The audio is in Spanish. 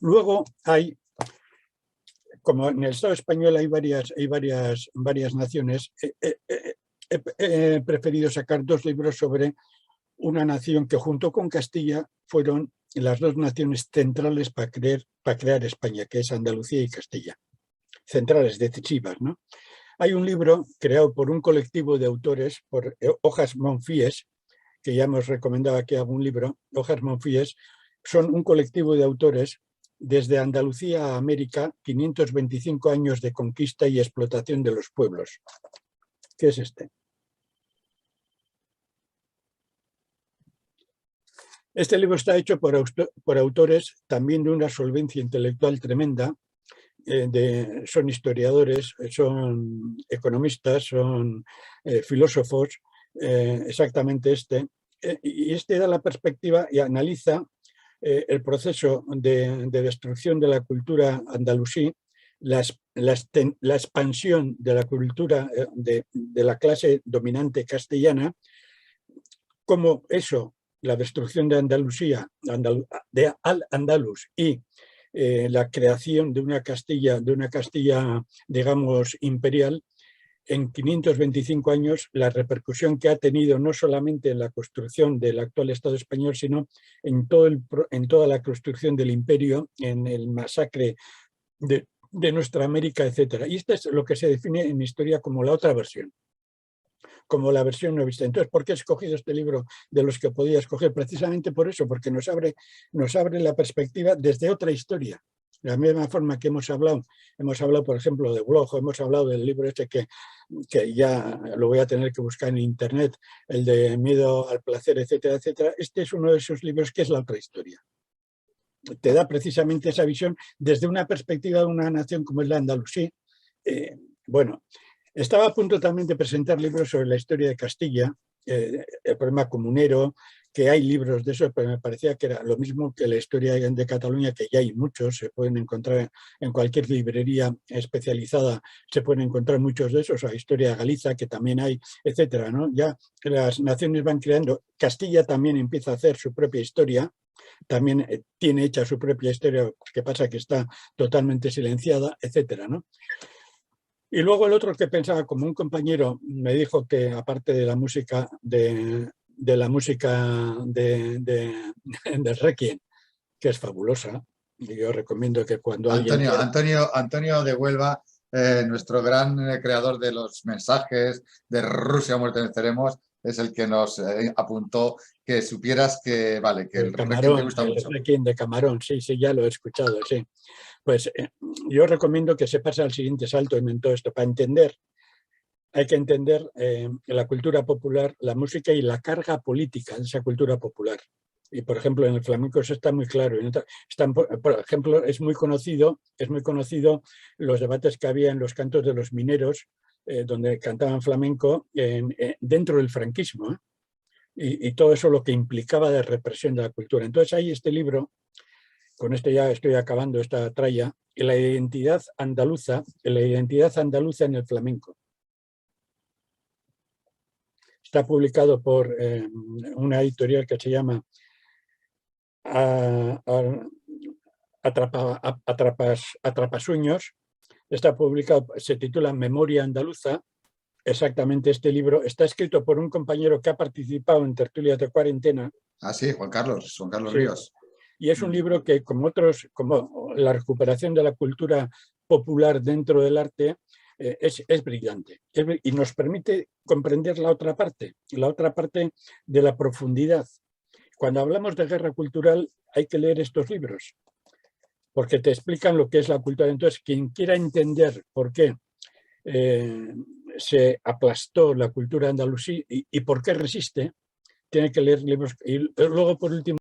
Luego hay, como en el Estado español hay varias naciones, he preferido sacar dos libros sobre una nación que junto con Castilla fueron las dos naciones centrales para crear España, que es Andalucía y Castilla. Centrales, decisivas, ¿no? Hay un libro creado por un colectivo de autores, por Hojas Monfíes, que ya hemos recomendado aquí algún libro. Hojas Monfíes son un colectivo de autores desde Andalucía a América, 525 años de conquista y explotación de los pueblos. ¿Qué es este? Este libro está hecho por autores también de una solvencia intelectual tremenda. Son historiadores, son economistas, son filósofos, exactamente este. Y este da la perspectiva y analiza el proceso de destrucción de la cultura andalusí, la expansión de la cultura de la clase dominante castellana, cómo eso, la destrucción de Andalucía, de Al-Andalus y la creación de una Castilla, digamos, imperial, en 525 años, la repercusión que ha tenido no solamente en la construcción del actual Estado español, sino en toda la construcción del imperio, en el masacre de nuestra América, etc. Y esto es lo que se define en historia como la otra versión, como la versión no vista. Entonces, ¿por qué he escogido este libro de los que podía escoger? Precisamente por eso, porque nos abre la perspectiva desde otra historia. De la misma forma que hemos hablado, por ejemplo, de Bloch, hemos hablado del libro este que ya lo voy a tener que buscar en internet, el de Miedo al placer, etcétera, etcétera. Este es uno de esos libros que es la otra historia. Te da precisamente esa visión desde una perspectiva de una nación como es la andalusí. Bueno, estaba a punto también de presentar libros sobre la historia de Castilla, el problema comunero, que hay libros de eso, pero me parecía que era lo mismo que la historia de Cataluña, que ya hay muchos, se pueden encontrar en cualquier librería especializada, se pueden encontrar muchos de esos, la historia de Galicia, que también hay, etcétera, ¿no? Ya las naciones van creando, Castilla también empieza a hacer su propia historia, también tiene hecha su propia historia, que pasa que está totalmente silenciada, etcétera, ¿no? Y luego el otro que pensaba, como un compañero me dijo que aparte de la música de Requiem, que es fabulosa, y yo recomiendo que cuando alguien quiera... Antonio de Huelva, nuestro gran creador de los mensajes de Rusia muerte venceremos, es el que nos apuntó que supieras que, vale, que el Requiem te gusta mucho. El Requiem de Camarón, sí, ya lo he escuchado, sí. Pues yo recomiendo que se pase al siguiente salto en todo esto. Para entender, hay que entender la cultura popular, la música y la carga política de esa cultura popular. Y, por ejemplo, en el flamenco eso está muy claro. Por ejemplo, es muy conocido los debates que había en los cantos de los mineros, donde cantaban flamenco dentro del franquismo, ¿eh? Y todo eso lo que implicaba de represión de la cultura. Entonces hay este libro, con este ya estoy acabando esta tralla, la identidad andaluza en el flamenco. Está publicado por una editorial que se llama Atrapasueños. Está publicado, se titula Memoria Andaluza. Exactamente, este libro está escrito por un compañero que ha participado en tertulias de cuarentena. Ah, sí, Juan Carlos Sí. Ríos. Y es un libro que, como otros, como la recuperación de la cultura popular dentro del arte, es brillante. Y nos permite comprender la otra parte de la profundidad. Cuando hablamos de guerra cultural hay que leer estos libros, porque te explican lo que es la cultura. Entonces, quien quiera entender por qué se aplastó la cultura andalusí y por qué resiste, tiene que leer libros. Y luego, por último,